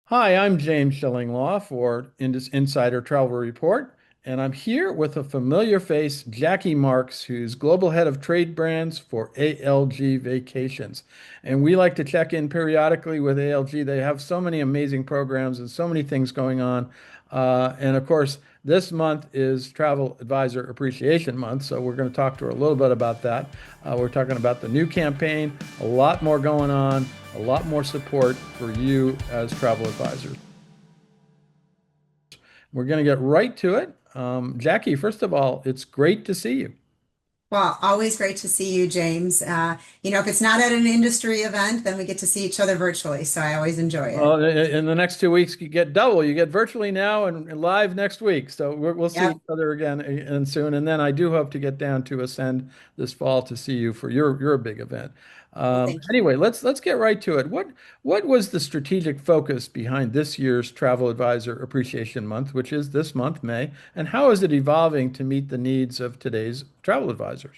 Hi, I'm James Shillinglaw for Insider Travel Report, and I'm here with a familiar face, Jacki Marks, who's Global Head of Trade Brands for ALG Vacations. And we like to check in periodically with ALG. They have so many amazing programs and so many things going on. And of course, this month is Travel Advisor Appreciation Month, so we're going to talk to her a little bit about that. We're talking about the new campaign, a lot more going on, a lot more support for you as travel advisors. We're going to get right to it. Jacki, first of all, it's great to see you. Well, always great to see you, James. If it's not at an industry event, then we get to see each other virtually. So I always enjoy it. In the next 2 weeks, you get double. You get virtually now and live next week. So we'll see each Yep. other again and soon. And then I do hope to get down to Ascend this fall to see you for your big event. Well, thank you. Anyway, let's get right to it. What was the strategic focus behind this year's Travel Advisor Appreciation Month, which is this month, May, and how is it evolving to meet the needs of today's travel advisors?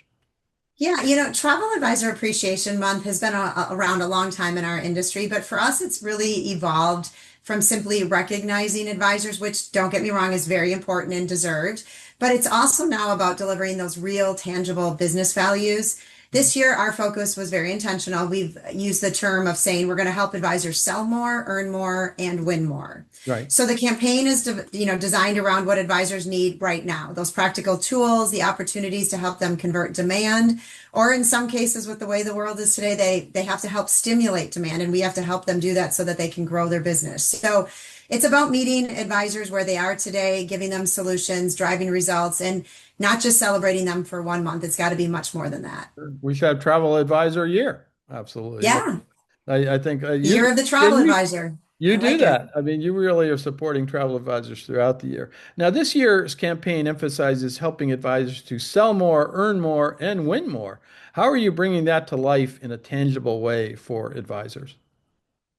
Yeah, Travel Advisor Appreciation Month has been around a long time in our industry, but for us, it's really evolved from simply recognizing advisors, which don't get me wrong, is very important and deserved, but it's also now about delivering those real, tangible business values. This year, our focus was very intentional. We've used the term of saying we're going to help advisors sell more, earn more, and win more. Right. So the campaign is, designed around what advisors need right now, those practical tools, the opportunities to help them convert demand, or in some cases, with the way the world is today, they have to help stimulate demand, and we have to help them do that so that they can grow their business. So it's about meeting advisors where they are today, giving them solutions, driving results, and not just celebrating them for 1 month. It's got to be much more than that. We should have travel advisor year. Absolutely. Yeah, I think year of the travel you advisor. you I do like it. that. I mean, you really are supporting travel advisors throughout the year. Now, this year's campaign emphasizes helping advisors to sell more, earn more, and win more. How are you bringing that to life in a tangible way for advisors?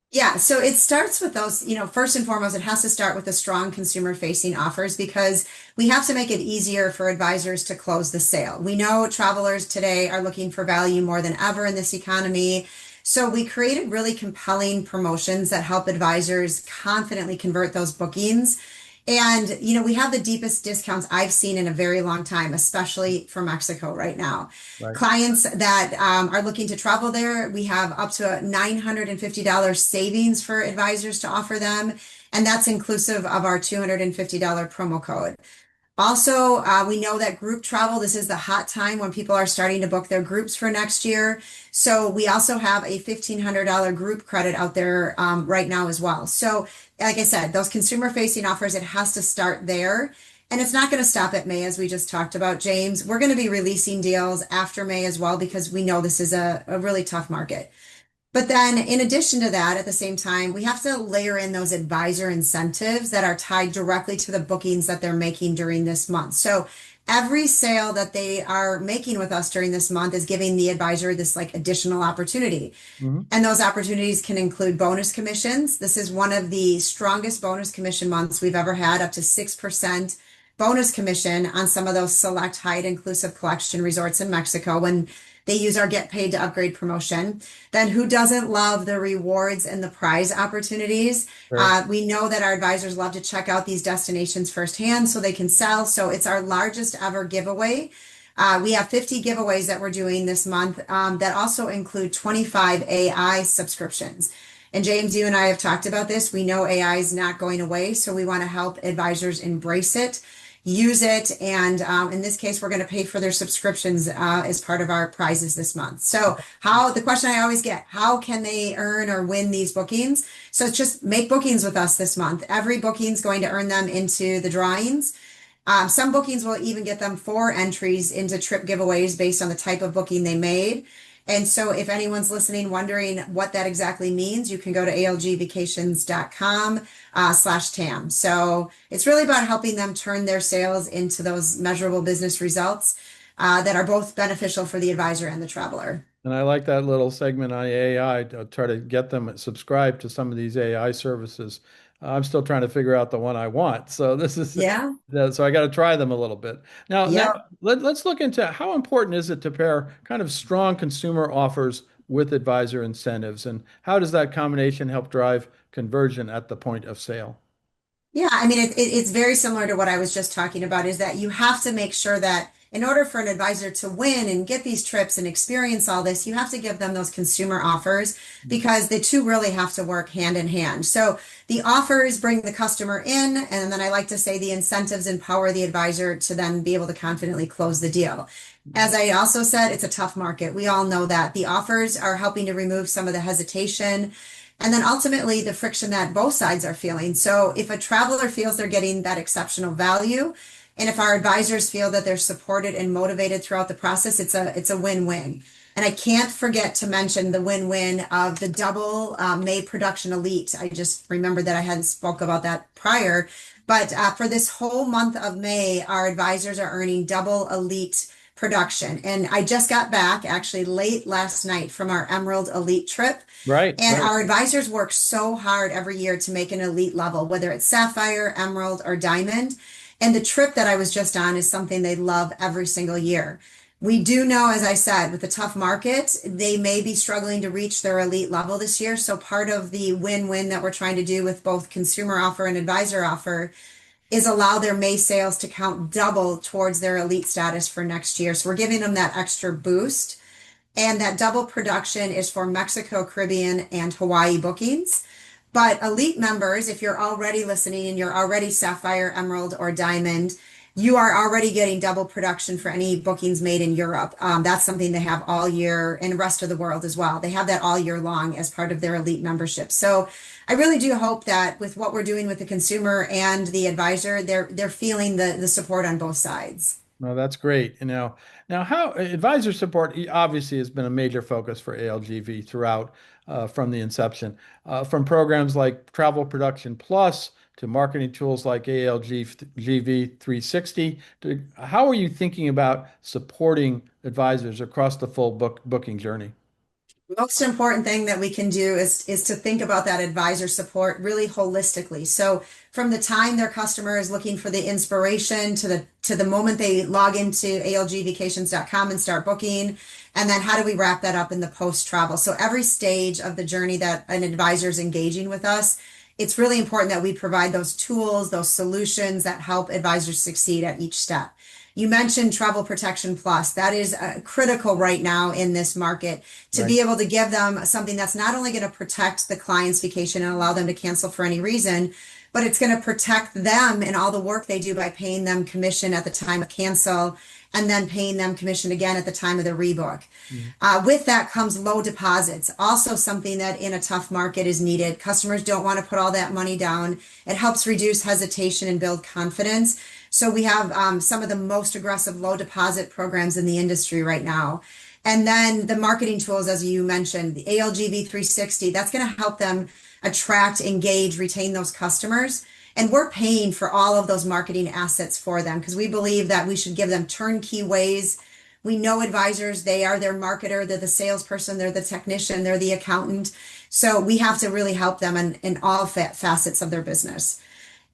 Yeah, so it starts with those, first and foremost, it has to start with the strong consumer facing offers because we have to make it easier for advisors to close the sale. We know travelers today are looking for value more than ever in this economy. So we created really compelling promotions that help advisors confidently convert those bookings. And, we have the deepest discounts I've seen in a very long time, especially for Mexico right now. Right. Clients that are looking to travel there, we have up to $950 savings for advisors to offer them. And that's inclusive of our $250 promo code. Also, we know that group travel, this is the hot time when people are starting to book their groups for next year. So we also have a $1,500 group credit out there right now as well. So, like I said, those consumer facing offers, it has to start there. And it's not going to stop at May, as we just talked about, James. We're going to be releasing deals after May as well because we know this is a really tough market. But then, in addition to that, at the same time, we have to layer in those advisor incentives that are tied directly to the bookings that they're making during this month. So, every sale that they are making with us during this month is giving the advisor this like additional opportunity. Mhm. And those opportunities can include bonus commissions. This is one of the strongest bonus commission months we've ever had, up to 6% bonus commission on some of those select Hyatt inclusive collection resorts in Mexico when they use our get paid to upgrade promotion. Then who doesn't love the rewards and the prize opportunities? Sure. We know that our advisors love to check out these destinations firsthand so they can sell. So it's our largest ever giveaway. We have 50 giveaways that we're doing this month that also include 25 AI subscriptions. And James, you and I have talked about this. We know AI is not going away, so we want to help advisors embrace it, use it, and in this case, we're going to pay for their subscriptions as part of our prizes this month. So, how the question I always get, how can they earn or win these bookings? So, it's just make bookings with us this month. Every booking is going to earn them into the drawings. Some bookings will even get them 4 entries into trip giveaways based on the type of booking they made. And so if anyone's listening, wondering what that exactly means, you can go to algvacations.com /TAM. So it's really about helping them turn their sales into those measurable business results that are both beneficial for the advisor and the traveler. And I like that little segment on AI to try to get them subscribed to some of these AI services. I'm still trying to figure out the one I want. So this is Yeah. so I got to try them a little bit. Now Yep. let's look into how important is it to pair kind of strong consumer offers with advisor incentives? And how does that combination help drive conversion at the point of sale? Yeah, I mean, it's very similar to what I was just talking about, is that you have to make sure that in order for an advisor to win and get these trips and experience all this, you have to give them those consumer offers because the two really have to work hand in hand. So the offers bring the customer in, and then I like to say the incentives empower the advisor to then be able to confidently close the deal. As I also said, it's a tough market. We all know that. The offers are helping to remove some of the hesitation and then ultimately the friction that both sides are feeling. So if a traveler feels they're getting that exceptional value, and if our advisors feel that they're supported and motivated throughout the process, it's a win-win. And I can't forget to mention the win-win of the double May production elite. I just remembered that I hadn't spoke about that prior. But for this whole month of May, our advisors are earning double elite production. And I just got back actually late last night from our Emerald Elite trip. Right, And right. our advisors work so hard every year to make an elite level, whether it's Sapphire, Emerald, or Diamond. And the trip that I was just on is something they love every single year. We do know, as I said, with the tough market, they may be struggling to reach their elite level this year. So part of the win-win that we're trying to do with both consumer offer and advisor offer is allow their May sales to count double towards their elite status for next year. So we're giving them that extra boost. And that double production is for Mexico, Caribbean, and Hawaii bookings. But elite members, if you're already listening and you're already Sapphire, Emerald, or Diamond, you are already getting double production for any bookings made in Europe. That's something they have all year and the rest of the world as well. They have that all year long as part of their elite membership. So I really do hope that with what we're doing with the consumer and the advisor, they're feeling the support on both sides. No, that's great. Now how advisor support obviously has been a major focus for ALGV throughout from the inception, from programs like Travel Production Plus to marketing tools like ALGV 360. How are you thinking about supporting advisors across the full booking journey? Most important thing that we can do is to think about that advisor support really holistically. So from the time their customer is looking for the inspiration to the moment they log into algvacations.com and start booking, and then how do we wrap that up in the post travel? So every stage of the journey that an advisor is engaging with us, it's really important that we provide those tools, those solutions that help advisors succeed at each step. You mentioned Travel Protection Plus. That is critical right now in this market to Right. be able to give them something that's not only going to protect the client's vacation and allow them to cancel for any reason, but it's going to protect them and all the work they do by paying them commission at the time of cancel and then paying them commission again at the time of the rebook. Mhm. With that comes low deposits, also something that in a tough market is needed. Customers don't want to put all that money down. It helps reduce hesitation and build confidence. So we have some of the most aggressive low deposit programs in the industry right now. And then the marketing tools, as you mentioned, the ALGV 360, that's going to help them attract, engage, retain those customers. And we're paying for all of those marketing assets for them because we believe that we should give them turnkey ways. We know advisors, they are their marketer, they're the salesperson, they're the technician, they're the accountant. So we have to really help them in all facets of their business.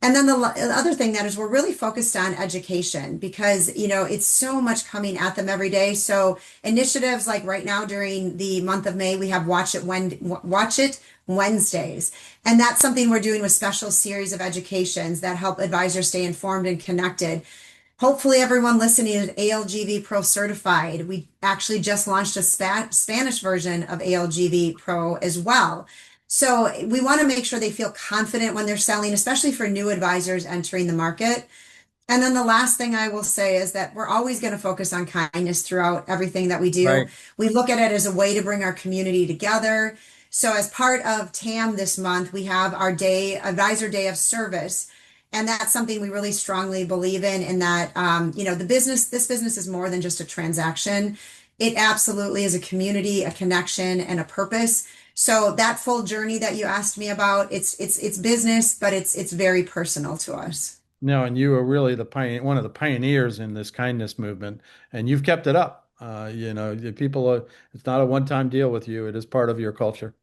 And then the other thing that is we're really focused on education because, it's so much coming at them every day. So initiatives like right now during the month of May, we have Watch It Wednesdays. And that's something we're doing with special series of educations that help advisors stay informed and connected. Hopefully everyone listening is ALGV Pro certified. We actually just launched a Spanish version of ALGV Pro as well. So we want to make sure they feel confident when they're selling, especially for new advisors entering the market. And then the last thing I will say is that we're always going to focus on kindness throughout everything that we do. Right. We look at it as a way to bring our community together. So as part of TAM this month, we have our Advisor Day of Service. And that's something we really strongly believe in that, this business is more than just a transaction. It absolutely is a community, a connection, and a purpose. So that full journey that you asked me about, it's business, but it's very personal to us. No, and you are really one of the pioneers in this kindness movement, and you've kept it up. The people, it's not a one-time deal with you. It is part of your culture.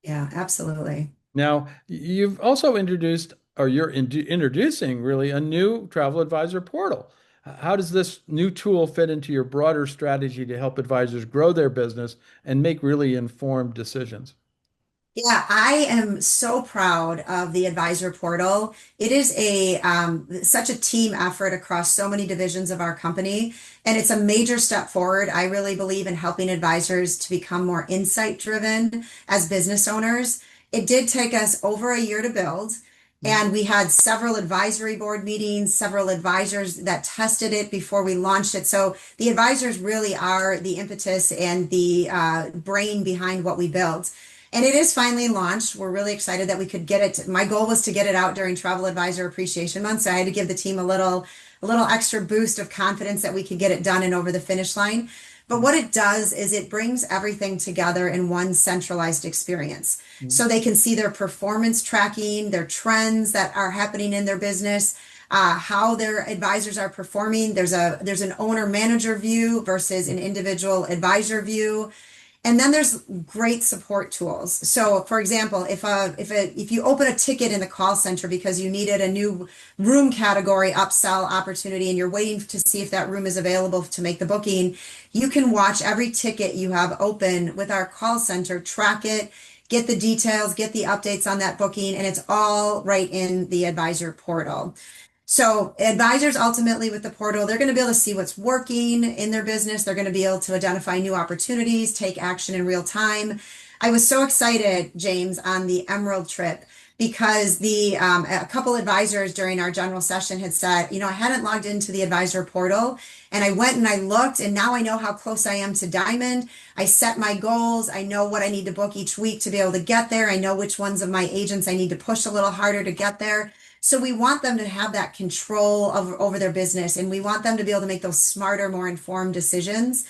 Yeah, absolutely. Now, you've also introduced, or you're introducing really a new travel advisor portal. How does this new tool fit into your broader strategy to help advisors grow their business and make really informed decisions? Yeah, I am so proud of the advisor portal. It is a such a team effort across so many divisions of our company, and it's a major step forward. I really believe in helping advisors to become more insight driven as business owners. It did take us over a year to build, and we had several advisory board meetings, several advisors that tested it before we launched it. So the advisors really are the impetus and the brain behind what we built. And it is finally launched. We're really excited that we could get it. My goal was to get it out during Travel Advisor Appreciation Month, so I had to give the team a little extra boost of confidence that we could get it done and over the finish line. But what it does is it brings everything together in one centralized experience. So they can see their performance tracking, their trends that are happening in their business, how their advisors are performing. There's an owner manager view versus an individual advisor view. And then there's great support tools. So, for example, if you open a ticket in the call center because you needed a new room category upsell opportunity and you're waiting to see if that room is available to make the booking, you can watch every ticket you have open with our call center, track it, get the details, get the updates on that booking, and it's all right in the advisor portal. So advisors ultimately with the portal, they're going to be able to see what's working in their business. They're going to be able to identify new opportunities, take action in real time. I was so excited, James, on the Emerald trip because the a couple advisors during our general session had said, I hadn't logged into the advisor portal, and I went and I looked, and now I know how close I am to Diamond. I set my goals. I know what I need to book each week to be able to get there. I know which ones of my agents I need to push a little harder to get there. So we want them to have that control over their business, and we want them to be able to make those smarter, more informed decisions.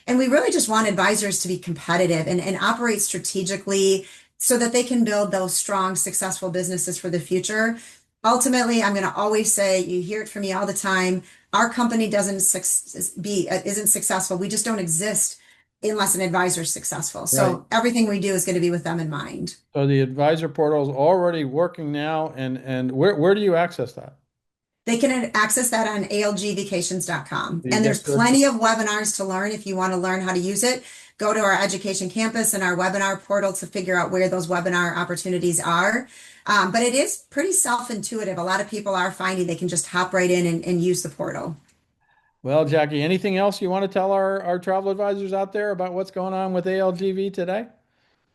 And we really just want advisors to be competitive and operate strategically so that they can build those strong, successful businesses for the future. Ultimately, I'm going to always say, you hear it from me all the time, our company isn't successful. We just don't exist unless an advisor is successful. Right. So everything we do is going to be with them in mind. So the advisor portal is already working now, and where do you access that? They can access that on algvacations.com. You And there's get to plenty of webinars to learn if you want to learn how to use it. Go to our education campus and our webinar portal to figure out where those webinar opportunities are. But it is pretty self-intuitive. A lot of people are finding they can just hop right in and use the portal. Well, Jackie, anything else you want to tell our travel advisors out there about what's going on with ALGV today?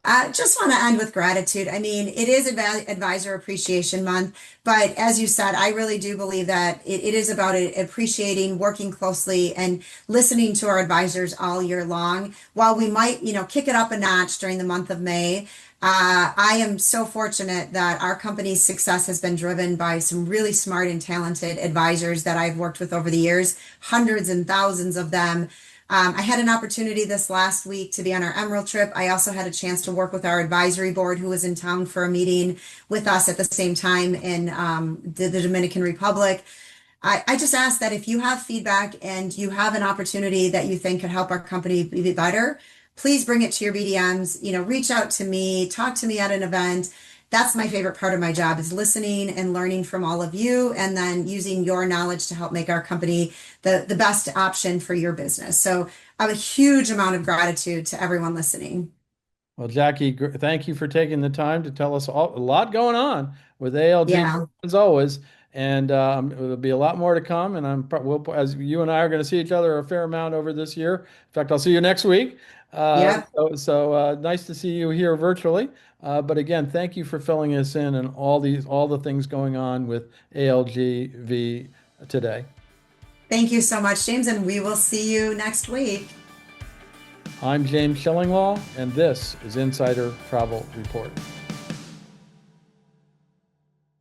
I just want to end with gratitude. I mean, it is Advisor Appreciation Month, but as you said, I really do believe that it is about appreciating, working closely, and listening to our advisors all year long. While we might, kick it up a notch during the month of May, I am so fortunate that our company's success has been driven by some really smart and talented advisors that I've worked with over the years, hundreds and thousands of them. I had an opportunity this last week to be on our Emerald trip. I also had a chance to work with our advisory board who was in town for a meeting with us at the same time in the Dominican Republic. I just ask that if you have feedback and you have an opportunity that you think could help our company be better, please bring it to your BDMs, reach out to me, talk to me at an event. That's my favorite part of my job is listening and learning from all of you and then using your knowledge to help make our company the best option for your business. So I have a huge amount of gratitude to everyone listening. Well, Jackie, thank you for taking the time to tell us a lot going on with ALG Yeah. as always. And there'll be a lot more to come. And as you and I are going to see each other a fair amount over this year. In fact, I'll see you next week. Yep. Nice to see you here virtually. But again, thank you for filling us in and all the things going on with ALGV today. Thank you so much, James, and we will see you next week. I'm James Shillinglaw, and this is Insider Travel Report.